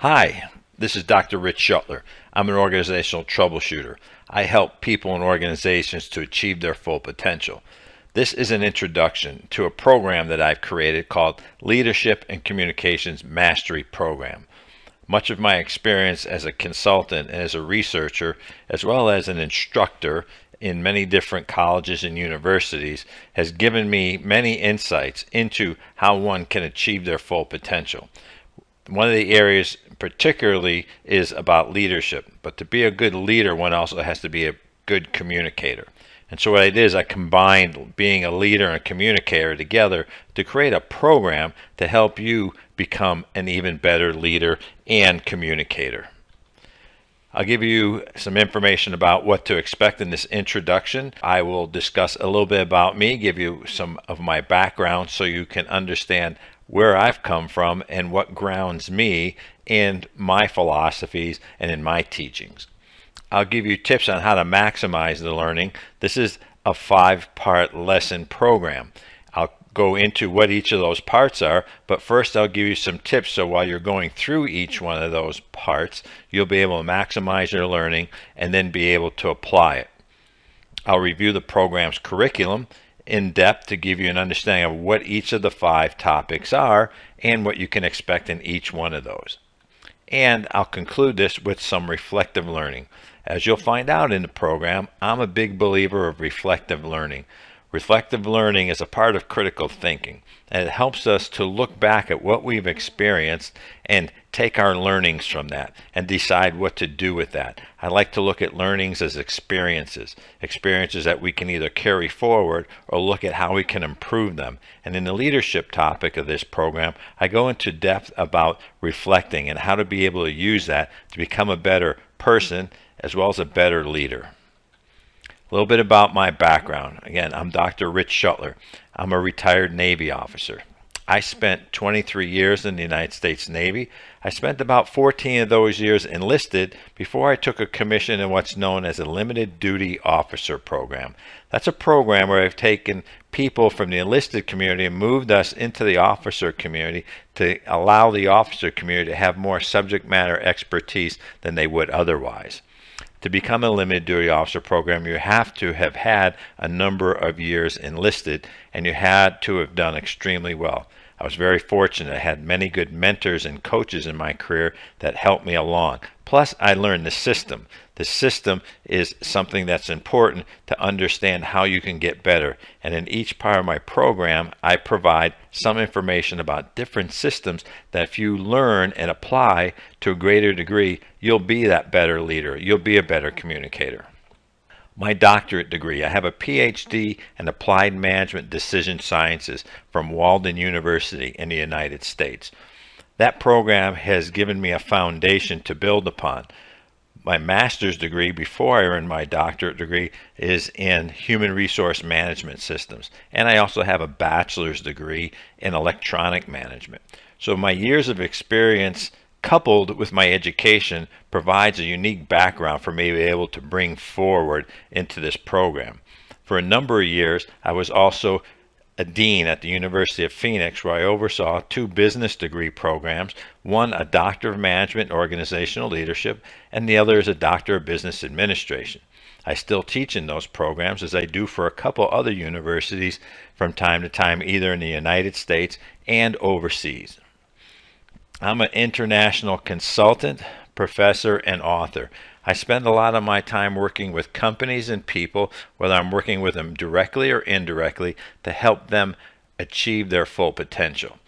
Hi, this is Dr. Rich Schuttler. I'm an organizational troubleshooter. I help people and organizations to achieve their full potential. This is an introduction to a program that I've created called Leadership and Communications Mastery Program. Much of my experience as a consultant and as a researcher, as well as an instructor in many different colleges and universities, has given me many insights into how one can achieve their full potential. One of the areas particularly is about leadership, but to be a good leader, one also has to be a good communicator. And so what I did is I combined being a leader and a communicator together to create a program to help you become an even better leader and communicator. I'll give you some information about what to expect in this introduction. I will discuss a little bit about me, give you some of my background so you can understand where I've come from and what grounds me in my philosophies and in my teachings. I'll give you tips on how to maximize the learning. This is a 5-part lesson program. I'll go into what each of those parts are, but first I'll give you some tips so while you're going through each one of those parts, you'll be able to maximize your learning and then be able to apply it. I'll review the program's curriculum in depth to give you an understanding of what each of the 5 topics are and what you can expect in each one of those. And I'll conclude this with some reflective learning. As you'll find out in the program, I'm a big believer of reflective learning. Reflective learning is a part of critical thinking, and it helps us to look back at what we've experienced and take our learnings from that and decide what to do with that. I like to look at learnings as experiences that we can either carry forward or look at how we can improve them. And in the leadership topic of this program, I go into depth about reflecting and how to be able to use that to become a better person as well as a better leader. A little bit about my background. Again, I'm Dr. Rich Schuttler. I'm a retired Navy officer. I spent 23 years in the United States Navy. I spent about 14 of those years enlisted before I took a commission in what's known as a Limited Duty Officer Program. That's a program where I've taken people from the enlisted community and moved us into the officer community to allow the officer community to have more subject matter expertise than they would otherwise. To become a limited duty officer program, you have to have had a number of years enlisted, and you had to have done extremely well. I was very fortunate. I had many good mentors and coaches in my career that helped me along. Plus, I learned the system. The system is something that's important to understand how you can get better. And in each part of my program, I provide some information about different systems that if you learn and apply to a greater degree, you'll be that better leader. You'll be a better communicator. My doctorate degree, I have a PhD in Applied Management Decision Sciences from Walden University in the United States. That program has given me a foundation to build upon. My master's degree before I earned my doctorate degree is in human resource management systems, and I also have a bachelor's degree in electronic management. So my years of experience coupled with my education provides a unique background for me to be able to bring forward into this program. For a number of years, I was also a dean at the University of Phoenix, where I oversaw 2 business degree programs, one a Doctor of Management and Organizational Leadership, and the other is a Doctor of Business Administration. I still teach in those programs, as I do for a couple other universities from time to time, either in the United States and overseas. I'm an international consultant, professor, and author. I spend a lot of my time working with companies and people, whether I'm working with them directly or indirectly, to help them achieve their full potential.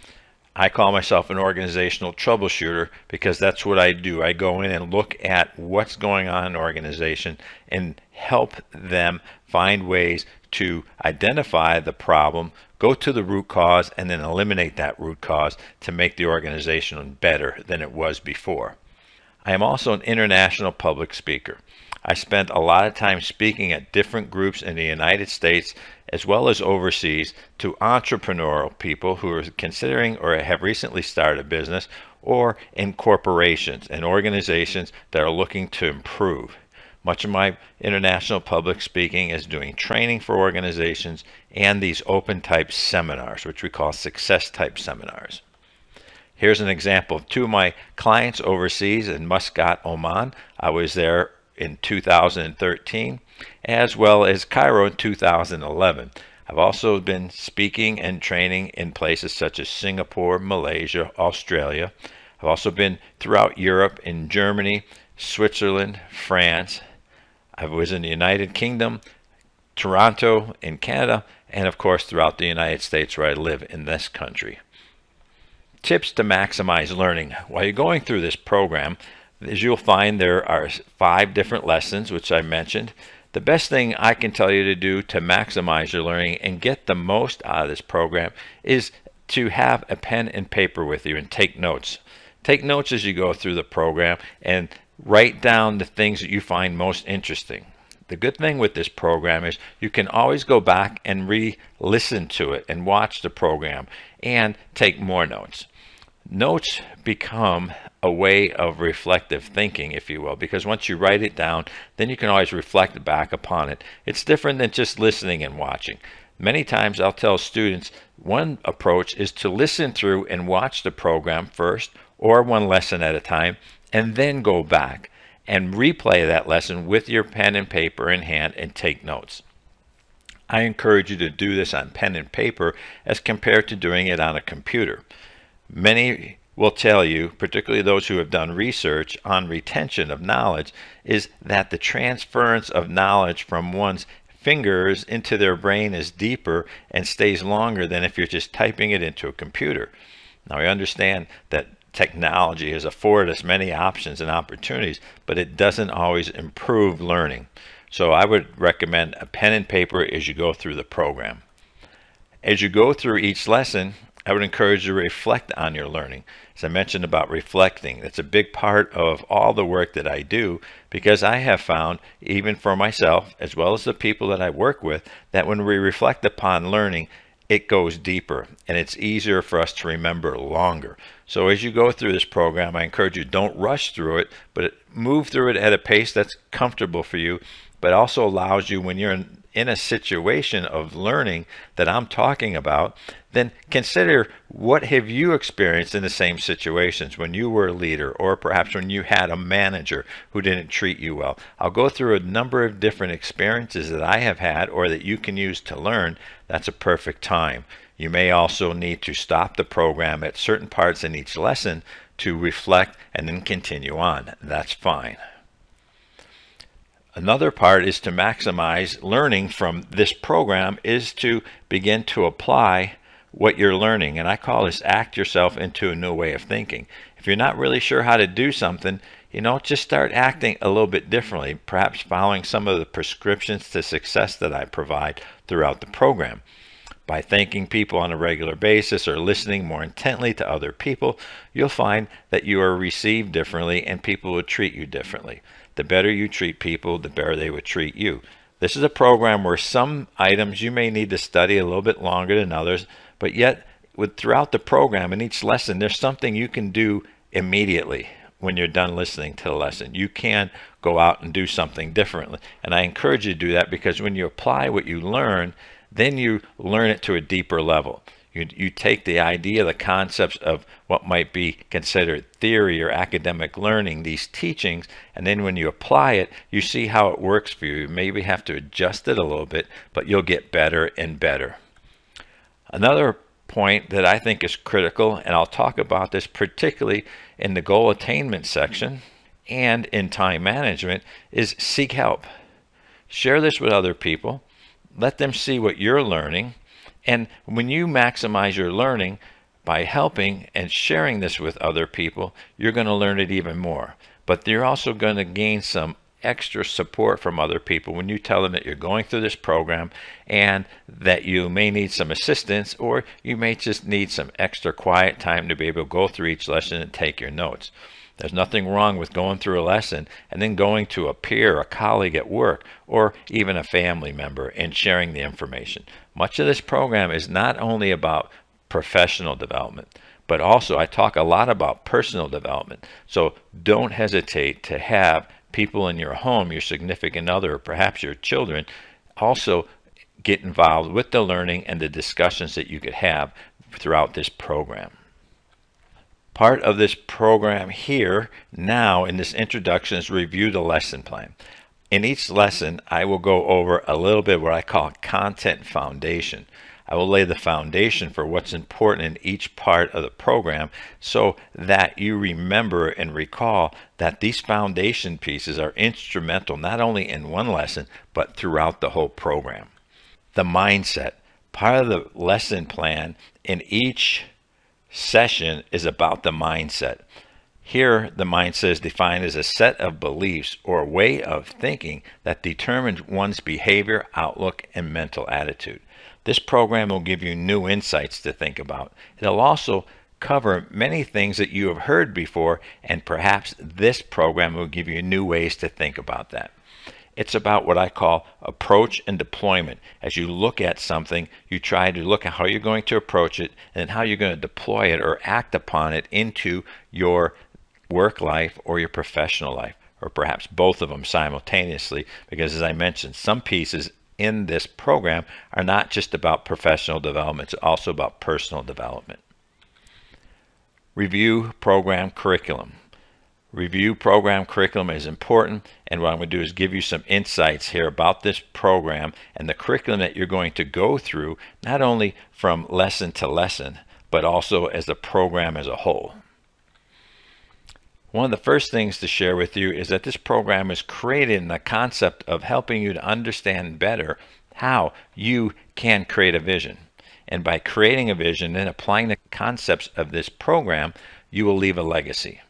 I call myself an organizational troubleshooter because that's what I do. I go in and look at what's going on in an organization and help them find ways to identify the problem, go to the root cause, and then eliminate that root cause to make the organization better than it was before. I am also an international public speaker. I spent a lot of time speaking at different groups in the United States as well as overseas to entrepreneurial people who are considering or have recently started a business, or in corporations and organizations that are looking to improve. Much of my international public speaking is doing training for organizations and these open type seminars, which we call success type seminars. Here's an example of two of my clients overseas in Muscat, Oman. I was there in 2013, as well as Cairo in 2011. I've also been speaking and training in places such as Singapore, Malaysia, Australia. I've also been throughout Europe, in Germany, Switzerland, France. I was in the United Kingdom, Toronto, in Canada, and of course throughout the United States where I live in this country. Tips to maximize learning. While you're going through this program, as you'll find, there are 5 different lessons, which I mentioned. The best thing I can tell you to do to maximize your learning and get the most out of this program is to have a pen and paper with you and take notes. Take notes as you go through the program and write down the things that you find most interesting. The good thing with this program is you can always go back and re-listen to it and watch the program and take more notes. Notes become a way of reflective thinking, if you will, because once you write it down, then you can always reflect back upon it. It's different than just listening and watching. Many times I'll tell students one approach is to listen through and watch the program first, or one lesson at a time, and then go back and replay that lesson with your pen and paper in hand and take notes. I encourage you to do this on pen and paper as compared to doing it on a computer. Many will tell you, particularly those who have done research on retention of knowledge, is that the transference of knowledge from one's fingers into their brain is deeper and stays longer than if you're just typing it into a computer. Now, I understand that technology has afforded us many options and opportunities, but it doesn't always improve learning. So I would recommend a pen and paper as you go through the program. As you go through each lesson, I would encourage you to reflect on your learning. As I mentioned about reflecting, that's a big part of all the work that I do, because I have found, even for myself, as well as the people that I work with, that when we reflect upon learning, it goes deeper and it's easier for us to remember longer. So as you go through this program, I encourage you, don't rush through it, but move through it at a pace that's comfortable for you, but also allows you, when you're in a situation of learning that I'm talking about, then consider what have you experienced in the same situations when you were a leader, or perhaps when you had a manager who didn't treat you well. I'll go through a number of different experiences that I have had or that you can use to learn. That's a perfect time. You may also need to stop the program at certain parts in each lesson to reflect and then continue on. That's fine. Another part is to maximize learning from this program is to begin to apply what you're learning. And I call this act yourself into a new way of thinking. If you're not really sure how to do something, just start acting a little bit differently, perhaps following some of the prescriptions to success that I provide throughout the program. By thanking people on a regular basis or listening more intently to other people, you'll find that you are received differently and people will treat you differently. The better you treat people, the better they would treat you. This is a program where some items you may need to study a little bit longer than others, but yet throughout the program, in each lesson, there's something you can do immediately when you're done listening to the lesson. You can go out and do something differently. And I encourage you to do that, because when you apply what you learn, then you learn it to a deeper level. You take the idea, the concepts of what might be considered theory or academic learning, these teachings, and then when you apply it, you see how it works for you. You maybe have to adjust it a little bit, but you'll get better and better. Another point that I think is critical, and I'll talk about this particularly in the goal attainment section and in time management, is seek help. Share this with other people. Let them see what you're learning. And when you maximize your learning by helping and sharing this with other people, you're going to learn it even more. But you're also going to gain some extra support from other people when you tell them that you're going through this program and that you may need some assistance, or you may just need some extra quiet time to be able to go through each lesson and take your notes. There's nothing wrong with going through a lesson and then going to a peer, a colleague at work, or even a family member and sharing the information. Much of this program is not only about professional development, but also I talk a lot about personal development. So don't hesitate to have people in your home, your significant other, or perhaps your children, also get involved with the learning and the discussions that you could have throughout this program. Part of this program here now in this introduction is review the lesson plan. In each lesson, I will go over a little bit what I call content foundation. I will lay the foundation for what's important in each part of the program so that you remember and recall that these foundation pieces are instrumental not only in one lesson but throughout the whole program. The mindset. Part of the lesson plan in each session is about the mindset. Here, the mindset is defined as a set of beliefs or way of thinking that determines one's behavior, outlook, and mental attitude. This program will give you new insights to think about. It'll also cover many things that you have heard before, and perhaps this program will give you new ways to think about that. It's about what I call approach and deployment. As you look at something, you try to look at how you're going to approach it and how you're going to deploy it or act upon it into your work life or your professional life, or perhaps both of them simultaneously, because as I mentioned, some pieces in this program are not just about professional development, it's also about personal development. Review program curriculum. Review program curriculum is important, and what I'm going to do is give you some insights here about this program and the curriculum that you're going to go through, not only from lesson to lesson, but also as a program as a whole. One of the first things to share with you is that this program is created in the concept of helping you to understand better how you can create a vision. And by creating a vision and applying the concepts of this program, you will leave a legacy.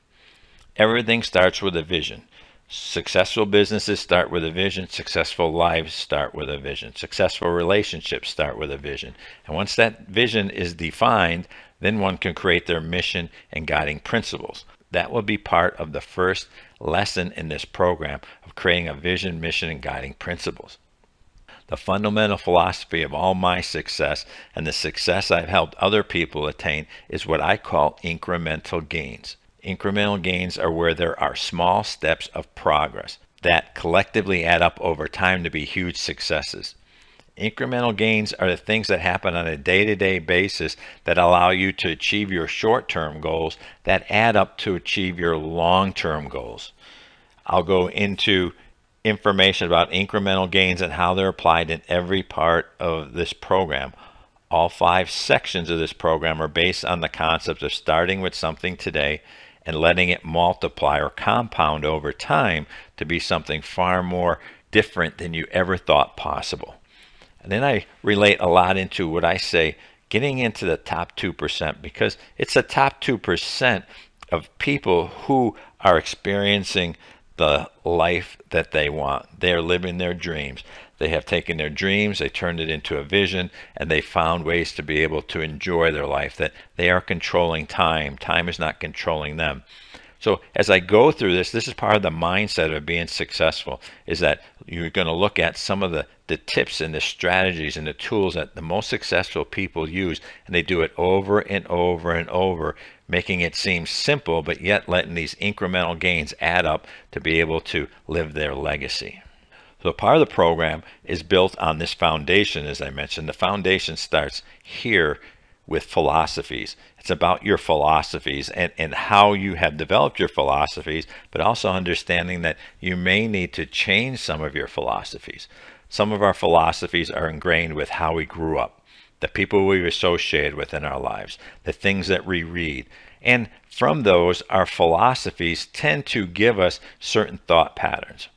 Everything starts with a vision. Successful businesses start with a vision. Successful lives start with a vision. Successful relationships start with a vision. And once that vision is defined, then one can create their mission and guiding principles. That will be part of the first lesson in this program of creating a vision, mission, and guiding principles. The fundamental philosophy of all my success and the success I've helped other people attain is what I call incremental gains. Incremental gains are where there are small steps of progress that collectively add up over time to be huge successes. Incremental gains are the things that happen on a day-to-day basis that allow you to achieve your short-term goals that add up to achieve your long-term goals. I'll go into information about incremental gains and how they're applied in every part of this program. All 5 sections of this program are based on the concept of starting with something today and letting it multiply or compound over time to be something far more different than you ever thought possible. And then I relate a lot into what I say, getting into the top 2%, because it's the top 2% of people who are experiencing the life that they want. They are living their dreams. They have taken their dreams, they turned it into a vision, and they found ways to be able to enjoy their life, that they are controlling time. Time is not controlling them. So as I go through this, this is part of the mindset of being successful, is that you're going to look at some of the tips and the strategies and the tools that the most successful people use, and they do it over and over and over, making it seem simple, but yet letting these incremental gains add up to be able to live their legacy. So part of the program is built on this foundation, as I mentioned. The foundation starts here with philosophies. It's about your philosophies and how you have developed your philosophies, but also understanding that you may need to change some of your philosophies. Some of our philosophies are ingrained with how we grew up, the people we've associated with in our lives, the things that we read. And from those, our philosophies tend to give us certain thought patterns.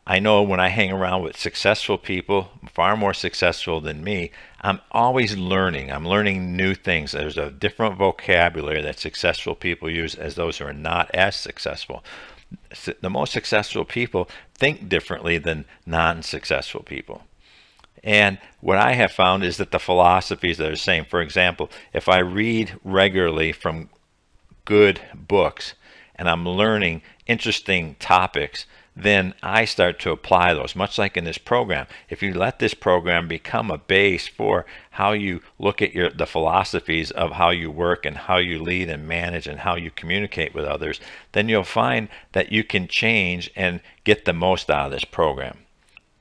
I know when I hang around with successful people, far more successful than me, I'm always learning. I'm learning new things. There's a different vocabulary that successful people use as those who are not as successful. The most successful people think differently than non-successful people. And what I have found is that the philosophies are the same. For example, if I read regularly from good books and I'm learning interesting topics, then I start to apply those, much like in this program. If you let this program become a base for how you look at the philosophies of how you work and how you lead and manage and how you communicate with others, then you'll find that you can change and get the most out of this program.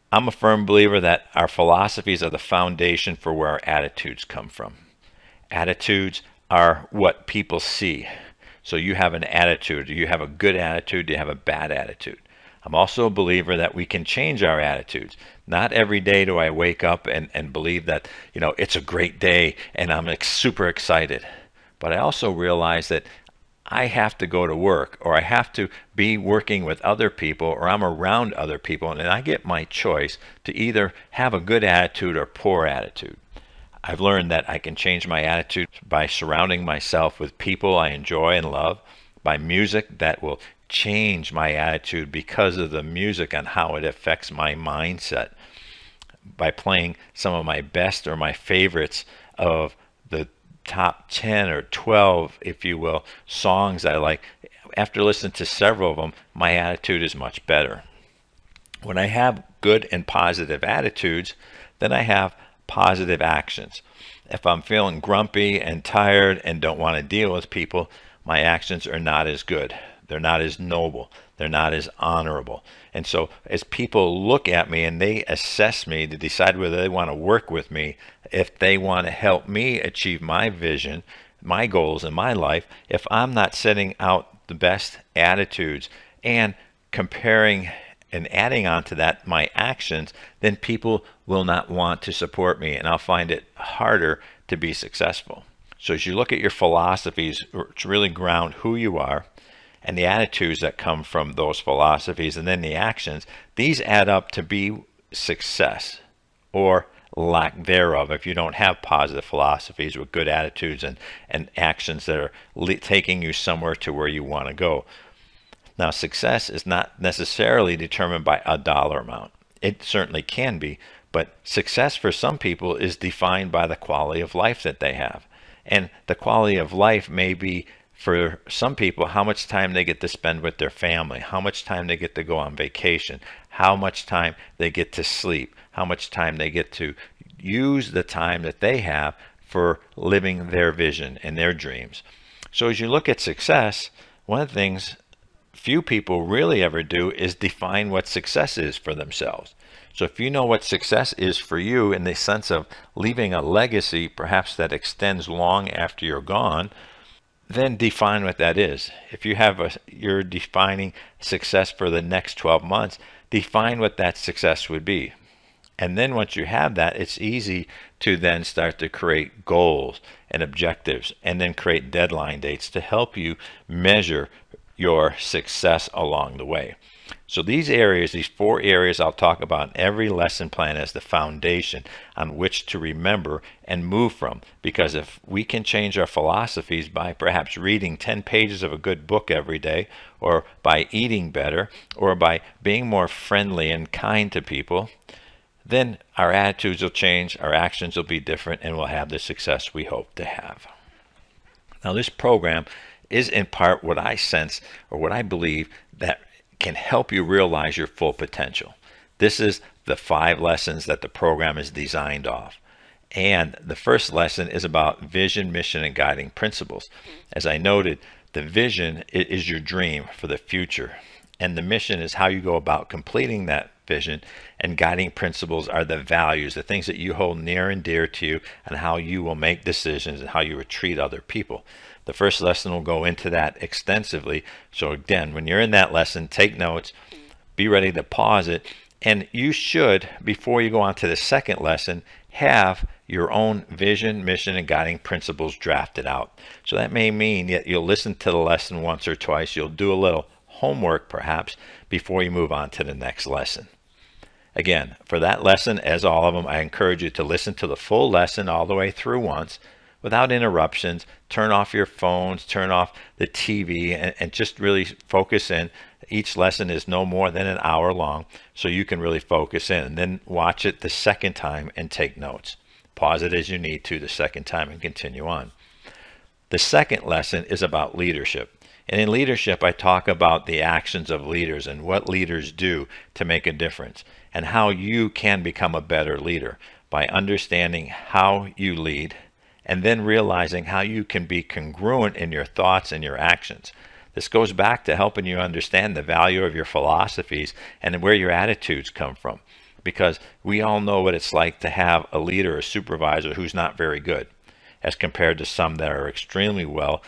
I'm a firm believer that our philosophies are the foundation for where our attitudes come from. Attitudes are what people see. So you have an attitude. Do you have a good attitude? Do you have a bad attitude? I'm also a believer that we can change our attitudes. Not every day do I wake up and believe that, it's a great day and I'm super excited. But I also realize that I have to go to work, or I have to be working with other people, or I'm around other people, and I get my choice to either have a good attitude or poor attitude. I've learned that I can change my attitude by surrounding myself with people I enjoy and love, by music that will change my attitude because of the music and how it affects my mindset, by playing some of my best or my favorites of the top 10 or 12, if you will, songs I like. After listening to several of them, my attitude is much better. When I have good and positive attitudes, then I have positive actions. If I'm feeling grumpy and tired and don't want to deal with people, my actions are not as good. They're not as noble. They're not as honorable. And so as people look at me and they assess me to decide whether they want to work with me, if they want to help me achieve my vision, my goals in my life, if I'm not setting out the best attitudes and comparing and adding on to that my actions, then people will not want to support me, and I'll find it harder to be successful. So as you look at your philosophies, to really ground who you are and the attitudes that come from those philosophies, and then the actions, these add up to be success or lack thereof if you don't have positive philosophies with good attitudes and actions that are taking you somewhere to where you want to go. Now, success is not necessarily determined by a dollar amount. It certainly can be, but success for some people is defined by the quality of life that they have. And the quality of life may be, for some people, how much time they get to spend with their family, how much time they get to go on vacation, how much time they get to sleep, how much time they get to use the time that they have for living their vision and their dreams. So as you look at success, one of the things few people really ever do is define what success is for themselves. So if you know what success is for you in the sense of leaving a legacy, perhaps that extends long after you're gone, then define what that is. If you're defining success for the next 12 months, define what that success would be. And then once you have that, it's easy to then start to create goals and objectives, and then create deadline dates to help you measure your success along the way. So these areas, these 4 areas I'll talk about in every lesson plan as the foundation on which to remember and move from. Because if we can change our philosophies by perhaps reading 10 pages of a good book every day, or by eating better, or by being more friendly and kind to people, then our attitudes will change, our actions will be different, and we'll have the success we hope to have. Now, this program is in part what I sense, or what I believe, that can help you realize your full potential. This is the 5 lessons that the program is designed off. And the first lesson is about vision, mission, and guiding principles. As I noted, the vision is your dream for the future, and the mission is how you go about completing that vision, and guiding principles are the values, the things that you hold near and dear to you, and how you will make decisions and how you will treat other people. The first lesson will go into that extensively. So again, when you're in that lesson, take notes, be ready to pause it, and you should, before you go on to the second lesson, have your own vision, mission, and guiding principles drafted out. So that may mean that you'll listen to the lesson once or twice, you'll do a little homework perhaps before you move on to the next lesson. Again, for that lesson, as all of them, I encourage you to listen to the full lesson all the way through once, without interruptions. Turn off your phones, turn off the TV, and just really focus in. Each lesson is no more than an hour long, so you can really focus in. And then watch it the second time and take notes. Pause it as you need to the second time and continue on. The second lesson is about leadership. And in leadership, I talk about the actions of leaders and what leaders do to make a difference, and how you can become a better leader by understanding how you lead, and then realizing how you can be congruent in your thoughts and your actions. This goes back to helping you understand the value of your philosophies and where your attitudes come from. Because we all know what it's like to have a leader or supervisor who's not very good, as compared to some that are extremely well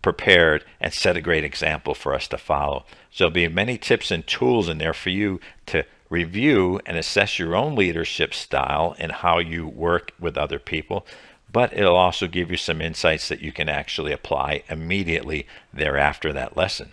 prepared and set a great example for us to follow. So there'll be many tips and tools in there for you to review and assess your own leadership style and how you work with other people, but it'll also give you some insights that you can actually apply immediately thereafter that lesson.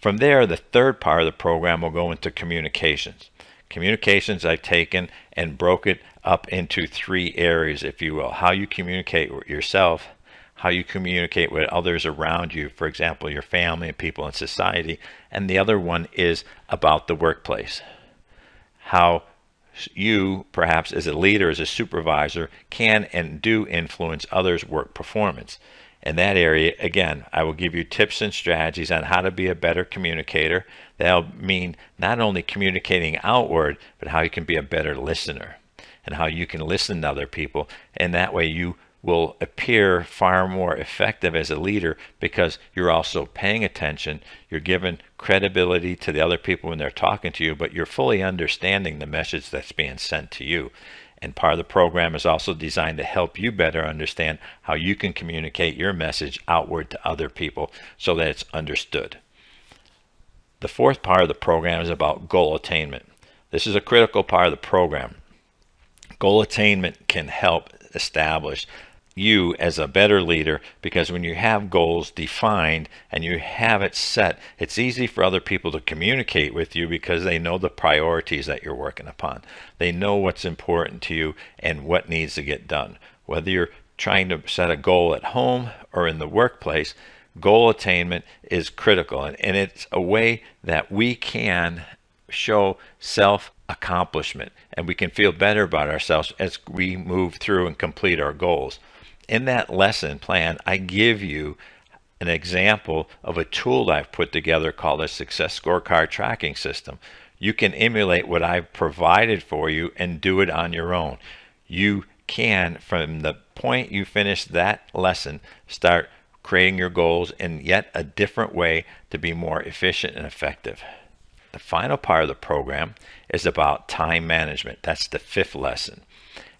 From there, the third part of the program will go into communications. Communications I've taken and broke it up into 3 areas, if you will. How you communicate with yourself, how you communicate with others around you, for example, your family and people in society, and the other one is about the workplace. How you, perhaps as a leader, as a supervisor, can and do influence others' work performance. In that area, again, I will give you tips and strategies on how to be a better communicator. That'll mean not only communicating outward, but how you can be a better listener and how you can listen to other people. And that way you will appear far more effective as a leader because you're also paying attention, you're giving credibility to the other people when they're talking to you, but you're fully understanding the message that's being sent to you. And part of the program is also designed to help you better understand how you can communicate your message outward to other people so that it's understood. The fourth part of the program is about goal attainment. This is a critical part of the program. Goal attainment can help establish you as a better leader, because when you have goals defined and you have it set, it's easy for other people to communicate with you because they know the priorities that you're working upon. They know what's important to you and what needs to get done. Whether you're trying to set a goal at home or in the workplace, goal attainment is critical, and it's a way that we can show self-accomplishment and we can feel better about ourselves as we move through and complete our goals. In that lesson plan, I give you an example of a tool I've put together called a Success Scorecard Tracking System. You can emulate what I've provided for you and do it on your own. You can, from the point you finish that lesson, start creating your goals in yet a different way to be more efficient and effective. The final part of the program is about time management. That's the 5th lesson.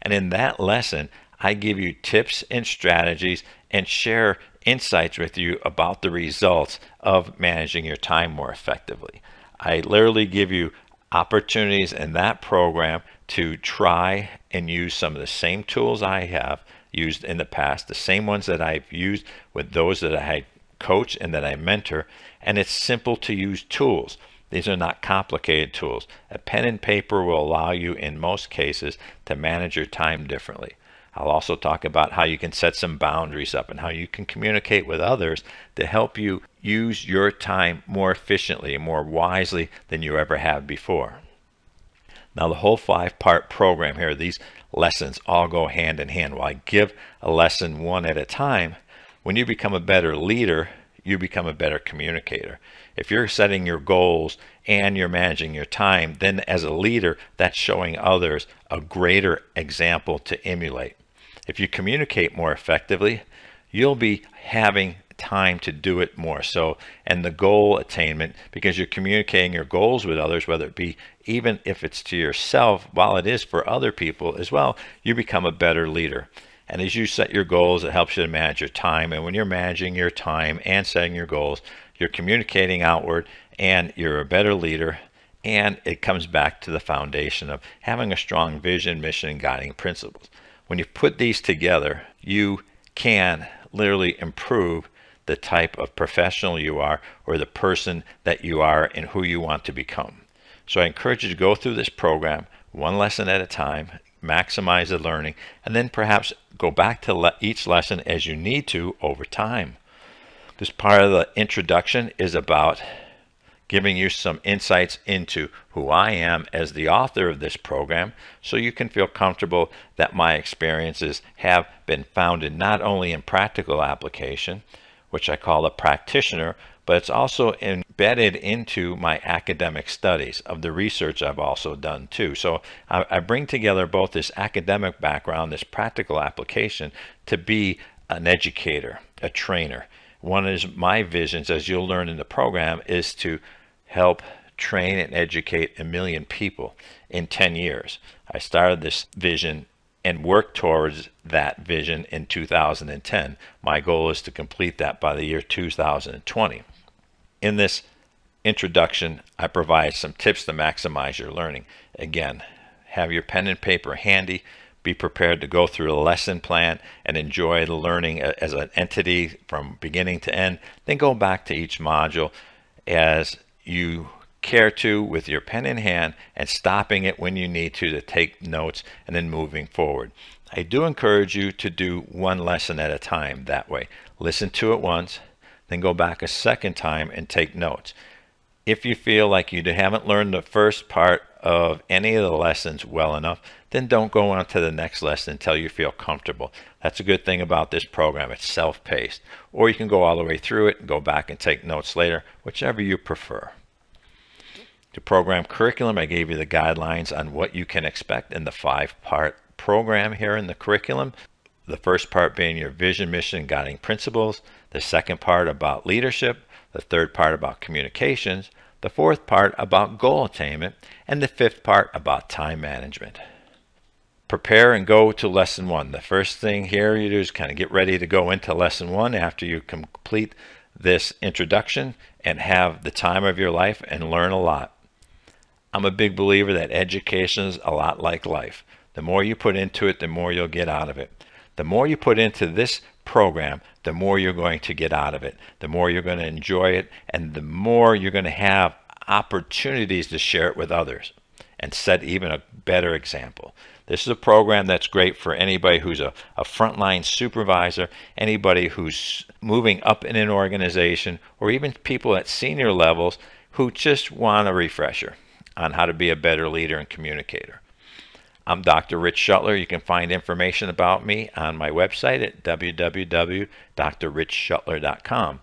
And in that lesson, I give you tips and strategies and share insights with you about the results of managing your time more effectively. I literally give you opportunities in that program to try and use some of the same tools I have used in the past, the same ones that I've used with those that I coach and that I mentor, and it's simple to use tools. These are not complicated tools. A pen and paper will allow you, in most cases, to manage your time differently. I'll also talk about how you can set some boundaries up and how you can communicate with others to help you use your time more efficiently and more wisely than you ever have before. Now, the whole 5-part program here, these lessons all go hand in hand. While I give a lesson one at a time, when you become a better leader, you become a better communicator. If you're setting your goals and you're managing your time, then as a leader, that's showing others a greater example to emulate. If you communicate more effectively, you'll be having time to do it more so. And the goal attainment, because you're communicating your goals with others, whether it be even if it's to yourself, while it is for other people as well, you become a better leader. And as you set your goals, it helps you to manage your time. And when you're managing your time and setting your goals, you're communicating outward and you're a better leader. And it comes back to the foundation of having a strong vision, mission, and guiding principles. When you put these together, you can literally improve the type of professional you are or the person that you are and who you want to become. So I encourage you to go through this program one lesson at a time, maximize the learning, and then perhaps go back to each lesson as you need to over time. This part of the introduction is about giving you some insights into who I am as the author of this program, so you can feel comfortable that my experiences have been founded not only in practical application, which I call a practitioner, but it's also embedded into my academic studies of the research I've also done too. So I bring together both this academic background, this practical application, to be an educator, a trainer. One of my visions, as you'll learn in the program, is to help train and educate 1 million people in 10 years. I started this vision and work towards that vision in 2010. My goal is to complete that by the year 2020. In this introduction, I provide some tips to maximize your learning. Again, have your pen and paper handy. Be prepared to go through the lesson plan and enjoy the learning as an entity from beginning to end. Then go back to each module as you care to with your pen in hand and stopping it when you need to take notes and then moving forward. I do encourage you to do one lesson at a time that way. Listen to it once, then go back a second time and take notes. If you feel like you haven't learned the first part of any of the lessons well enough, then don't go on to the next lesson until you feel comfortable. That's a good thing about this program. It's self-paced. Or you can go all the way through it and go back and take notes later, whichever you prefer. The program curriculum, I gave you the guidelines on what you can expect in the 5-part program here in the curriculum. The first part being your vision, mission, and guiding principles. The second part about leadership. The third part about communications. The fourth part about goal attainment. And the fifth part about time management. Prepare and go to lesson 1. The first thing here you do is kind of get ready to go into lesson 1 after you complete this introduction and have the time of your life and learn a lot. I'm a big believer that education is a lot like life. The more you put into it, the more you'll get out of it. The more you put into this program, the more you're going to get out of it. The more you're going to enjoy it, and the more you're going to have opportunities to share it with others and set even a better example. This is a program that's great for anybody who's a frontline supervisor, anybody who's moving up in an organization, or even people at senior levels who just want a refresher on how to be a better leader and communicator. I'm Dr. Rich Shuttler. You can find information about me on my website at www.drrichshuttler.com.